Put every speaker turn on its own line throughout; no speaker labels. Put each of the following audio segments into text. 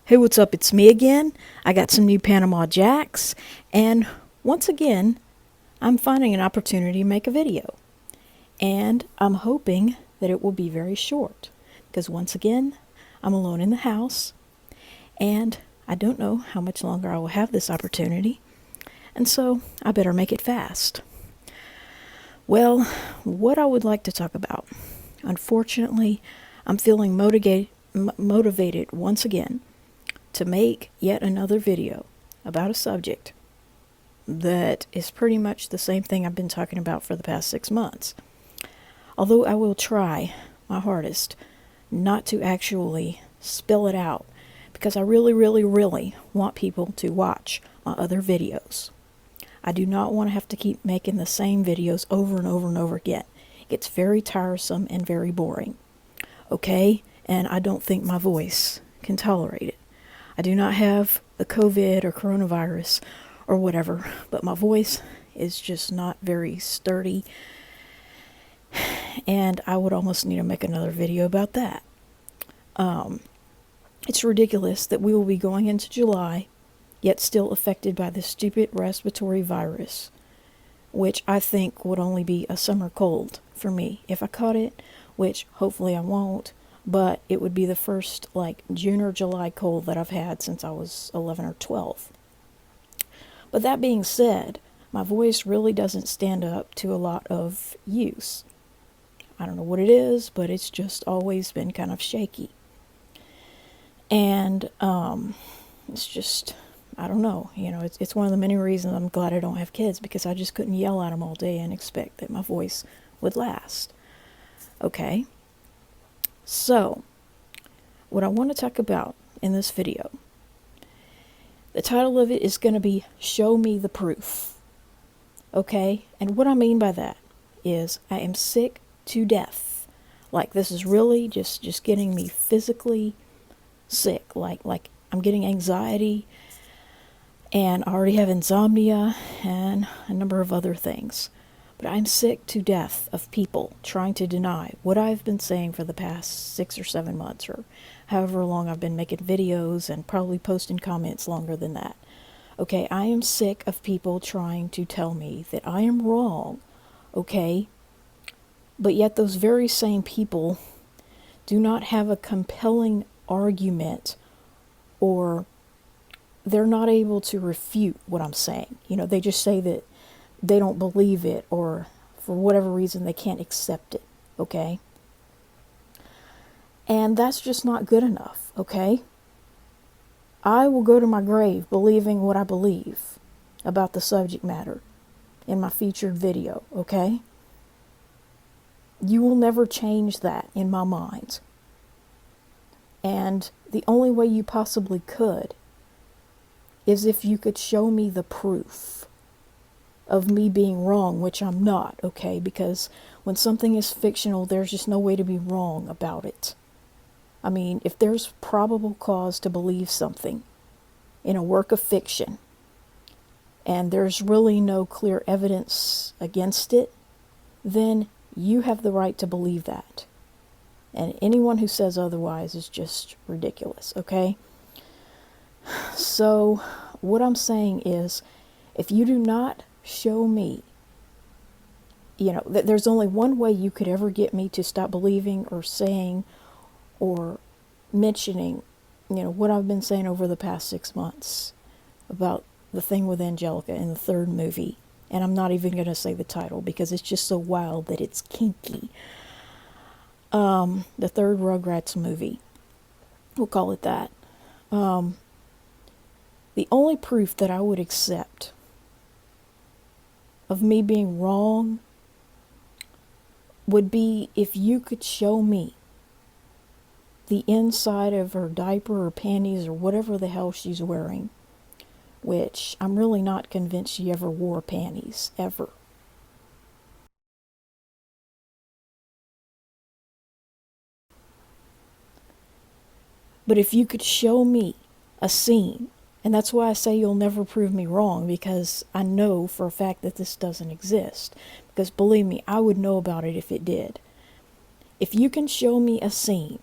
Hey, what's up? It's me again. I got some new Panama Jacks, and once again, I'm finding an opportunity to make a video. And I'm hoping that it will be very short, because once again, I'm alone in the house, and I don't know how much longer I will have this opportunity, and so I better make it fast. Well, what I would like to talk about. Unfortunately, I'm feeling motivated once again to make yet another video about a subject that is pretty much the same thing I've been talking about for the past 6 months. Although I will try my hardest not to actually spell it out, because I really want people to watch my other videos. I do not want to have to keep making the same videos over and over and over again. It's very tiresome and very boring. Okay? And I don't think my voice can tolerate it. I do not have the COVID or coronavirus or whatever, but my voice is just not very sturdy, and I would almost need to make another video about that. It's ridiculous that we will be going into July, yet still affected by this stupid respiratory virus, which I think would only be a summer cold for me if I caught it, which hopefully I won't. But it would be the first, June or July cold that I've had since I was 11 or 12. But that being said, my voice really doesn't stand up to a lot of use. I don't know what it is, but it's just always been kind of shaky. And it's just, I don't know. It's one of the many reasons I'm glad I don't have kids, because I just couldn't yell at them all day and expect that my voice would last. Okay? So, what I want to talk about in this video, the title of it is going to be Show Me the Proof. Okay? And what I mean by that is I am sick to death. This is really just getting me physically sick. Like I'm getting anxiety, and I already have insomnia and a number of other things. But I'm sick to death of people trying to deny what I've been saying for the past 6 or 7 months, or however long I've been making videos and probably posting comments longer than that. Okay, I am sick of people trying to tell me that I am wrong, okay? But yet those very same people do not have a compelling argument, or they're not able to refute what I'm saying. They just say that they don't believe it, or for whatever reason they can't accept it, okay? And that's just not good enough, okay? I will go to my grave believing what I believe about the subject matter in my featured video, okay? You will never change that in my mind. And the only way you possibly could is if you could show me the proof of me being wrong, which I'm not, okay? Because when something is fictional, there's just no way to be wrong about it. I mean, if there's probable cause to believe something in a work of fiction, and there's really no clear evidence against it, then you have the right to believe that. And anyone who says otherwise is just ridiculous, okay? So, what I'm saying is, if you do not show me, there's only one way you could ever get me to stop believing or saying or mentioning, what I've been saying over the past 6 months about the thing with Angelica in the third movie. And I'm not even going to say the title because it's just so wild that it's kinky. The third Rugrats movie. We'll call it that. The only proof that I would accept of me being wrong would be if you could show me the inside of her diaper or panties or whatever the hell she's wearing, which I'm really not convinced she ever wore panties, ever. But if you could show me a scene, and that's why I say you'll never prove me wrong, because I know for a fact that this doesn't exist. Because believe me, I would know about it if it did. If you can show me a scene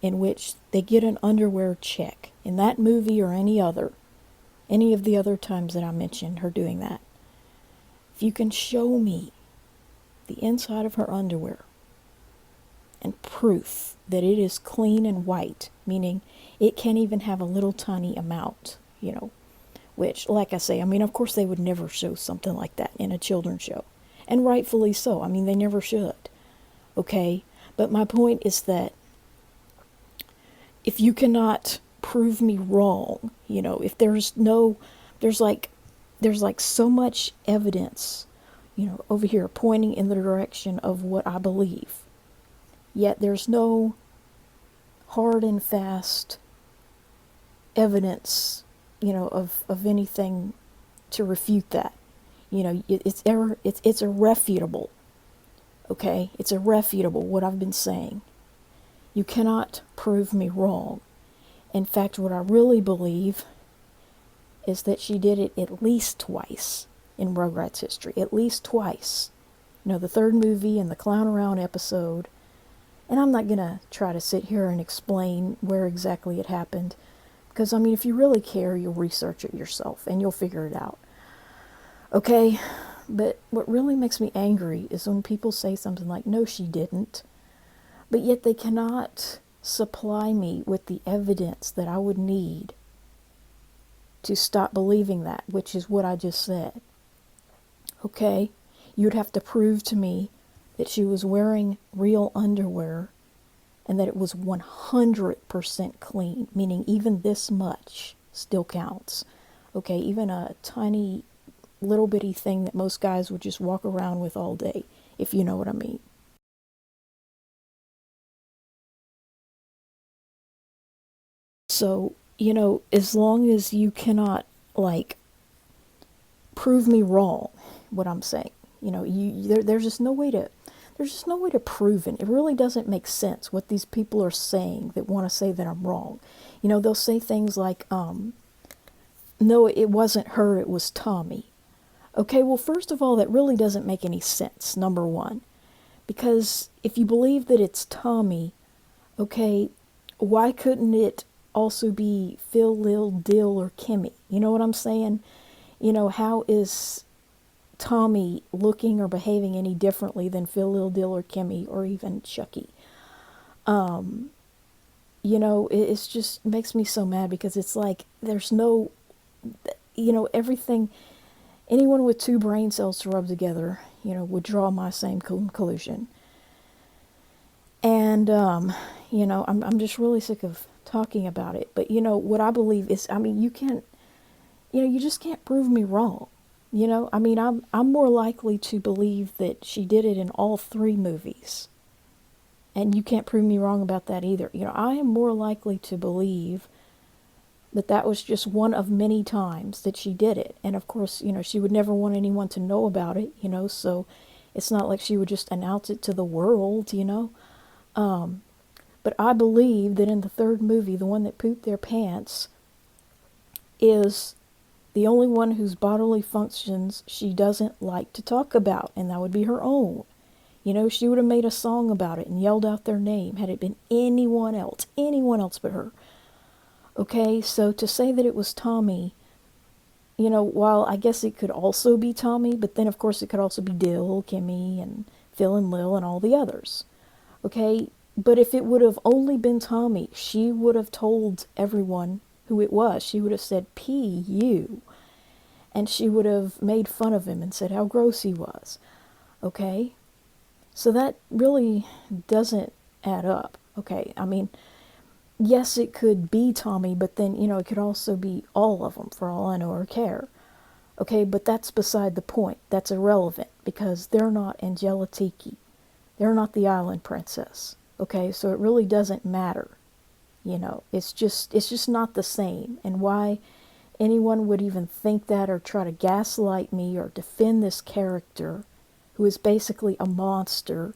in which they get an underwear check in that movie or any of the other times that I mentioned her doing that, if you can show me the inside of her underwear and proof that it is clean and white, meaning it can't even have a little tiny amount, which, like I say, I mean, of course they would never show something like that in a children's show. And rightfully so. I mean, they never should. Okay? But my point is that if you cannot prove me wrong, if there's like so much evidence, over here pointing in the direction of what I believe, yet there's no hard and fast evidence, of anything to refute that. It's irrefutable. Okay? It's irrefutable what I've been saying. You cannot prove me wrong. In fact, what I really believe is that she did it at least twice in Rugrats history. At least twice. The third movie and the clown around episode. And I'm not going to try to sit here and explain where exactly it happened. Because, I mean, if you really care, you'll research it yourself and you'll figure it out. Okay? But what really makes me angry is when people say something like, no, she didn't. But yet they cannot supply me with the evidence that I would need to stop believing that, which is what I just said. Okay? You'd have to prove to me that she was wearing real underwear and that it was 100% clean, meaning even this much still counts. Okay? Even a tiny little bitty thing that most guys would just walk around with all day, if you know what I mean. So, as long as you cannot, prove me wrong, what I'm saying, there's just no way to prove it. It really doesn't make sense what these people are saying that want to say that I'm wrong. They'll say things like, no, it wasn't her, it was Tommy. Okay, well, first of all, that really doesn't make any sense, number one. Because if you believe that it's Tommy, okay, why couldn't it also be Phil, Lil, Dill, or Kimmy? You know what I'm saying? How is Tommy looking or behaving any differently than Phil, Lil, Dill, or Kimmy, or even Chucky? It's just makes me so mad because it's like there's no, everything, anyone with two brain cells to rub together, would draw my same conclusion. And, I'm just really sick of talking about it. But, what I believe is, I mean, you can't, you just can't prove me wrong. I mean, I'm more likely to believe that she did it in all three movies. And you can't prove me wrong about that either. I am more likely to believe that was just one of many times that she did it. And of course, she would never want anyone to know about it, so it's not like she would just announce it to the world, But I believe that in the third movie, the one that pooped their pants is the only one whose bodily functions she doesn't like to talk about, and that would be her own. She would have made a song about it and yelled out their name had it been anyone else but her. Okay, so to say that it was Tommy, while I guess it could also be Tommy, but then of course it could also be Dill, Kimmy, and Phil and Lil and all the others. Okay, but if it would have only been Tommy, she would have told everyone who it was. She would have said, P.U. And she would have made fun of him and said how gross he was. Okay? So that really doesn't add up. Okay, I mean, yes, it could be Tommy, but then, it could also be all of them, for all I know or care. Okay, but that's beside the point. That's irrelevant, because they're not Angelica. They're not the island princess. Okay, so it really doesn't matter. It's just not the same. And why anyone would even think that or try to gaslight me or defend this character, who is basically a monster,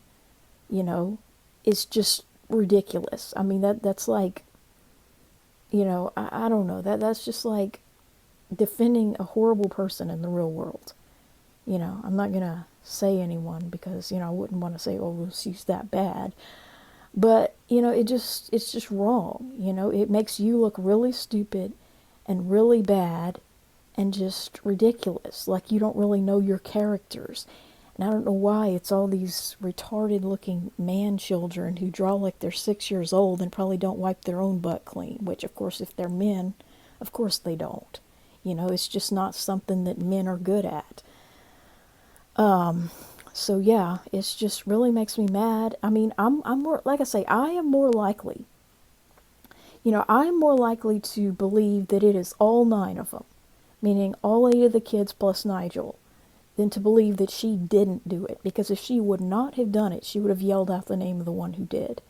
is just ridiculous. I mean, that's like, I don't know, that's just like defending a horrible person in the real world. I'm not gonna say anyone because, I wouldn't want to say, oh, well, she's that bad. But, it's just wrong. It makes you look really stupid and really bad and just ridiculous. Like you don't really know your characters. And I don't know why it's all these retarded looking man children who draw like they're 6 years old and probably don't wipe their own butt clean, which, of course, if they're men, of course they don't. It's just not something that men are good at. So yeah, it's just really makes me mad. I mean, I'm more, like I say, I am more likely to believe that it is all 9 of them, meaning all 8 of the kids plus Nigel, than to believe that she didn't do it. Because if she would not have done it, she would have yelled out the name of the one who did.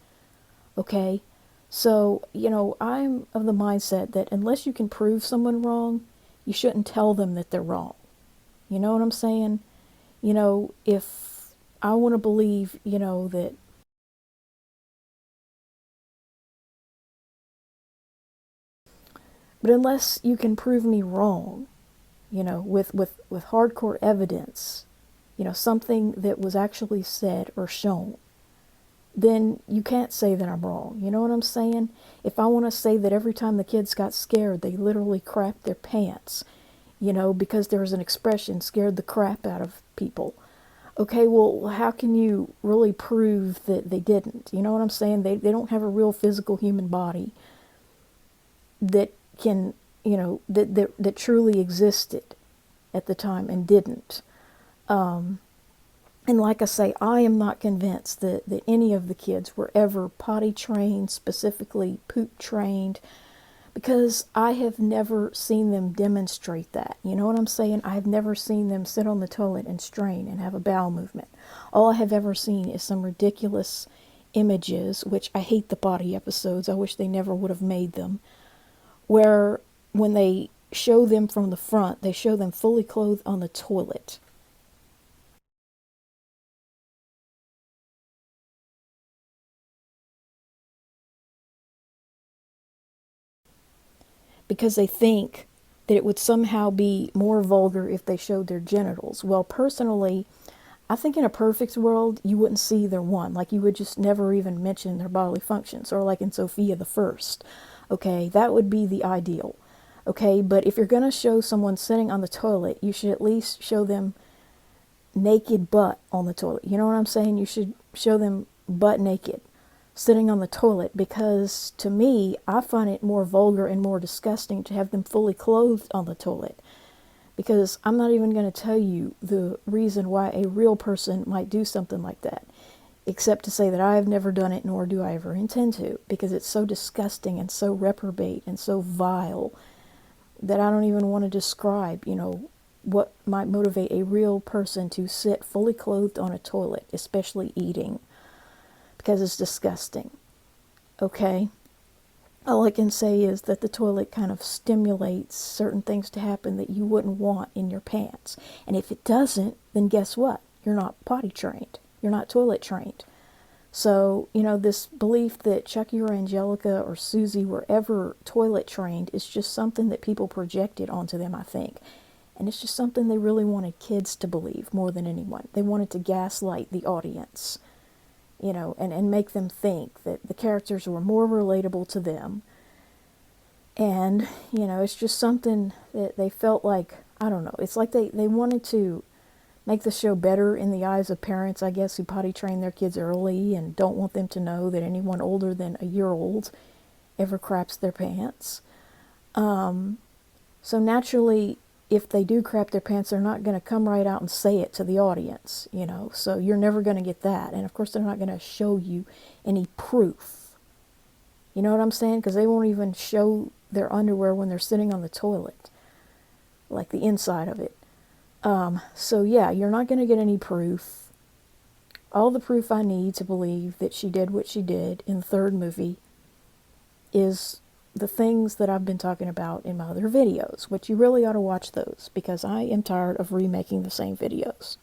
Okay? So, I'm of the mindset that unless you can prove someone wrong, you shouldn't tell them that they're wrong. You know what I'm saying? If I want to believe, that, but unless you can prove me wrong, with hardcore evidence, something that was actually said or shown, then you can't say that I'm wrong. You know what I'm saying? If I want to say that every time the kids got scared, they literally crapped their pants, because there was an expression, scared the crap out of people. Okay, well, how can you really prove that they didn't? You know what I'm saying? They don't have a real physical human body that can, that truly existed at the time and didn't. And like I say, I am not convinced that any of the kids were ever potty trained, specifically poop trained, because I have never seen them demonstrate that. You know what I'm saying? I have never seen them sit on the toilet and strain and have a bowel movement. All I have ever seen is some ridiculous images, which I hate the body episodes. I wish they never would have made them, where when they show them from the front, they show them fully clothed on the toilet. Because they think that it would somehow be more vulgar if they showed their genitals. Well, personally, I think in a perfect world, you wouldn't see either one. Like, you would just never even mention their bodily functions, or like in Sophia the First. Okay, that would be the ideal. Okay, but if you're going to show someone sitting on the toilet, you should at least show them naked butt on the toilet. You know what I'm saying? You should show them butt naked sitting on the toilet, because to me, I find it more vulgar and more disgusting to have them fully clothed on the toilet. Because I'm not even going to tell you the reason why a real person might do something like that, except to say that I have never done it, nor do I ever intend to, because it's so disgusting and so reprobate and so vile that I don't even want to describe, what might motivate a real person to sit fully clothed on a toilet, especially eating, because it's disgusting. Okay? All I can say is that the toilet kind of stimulates certain things to happen that you wouldn't want in your pants. And if it doesn't, then guess what? You're not potty trained. You're not toilet trained. So, this belief that Chucky or Angelica or Susie were ever toilet trained is just something that people projected onto them, I think. And it's just something they really wanted kids to believe more than anyone. They wanted to gaslight the audience, and make them think that the characters were more relatable to them. And, it's just something that they felt like, I don't know, it's like they wanted to make the show better in the eyes of parents, I guess, who potty train their kids early and don't want them to know that anyone older than a year old ever craps their pants. So naturally, if they do crap their pants, they're not going to come right out and say it to the audience, so you're never going to get that. And of course, they're not going to show you any proof. You know what I'm saying? Because they won't even show their underwear when they're sitting on the toilet, like the inside of it. So yeah, you're not going to get any proof. All the proof I need to believe that she did what she did in the third movie is the things that I've been talking about in my other videos, which you really ought to watch those, because I am tired of remaking the same videos.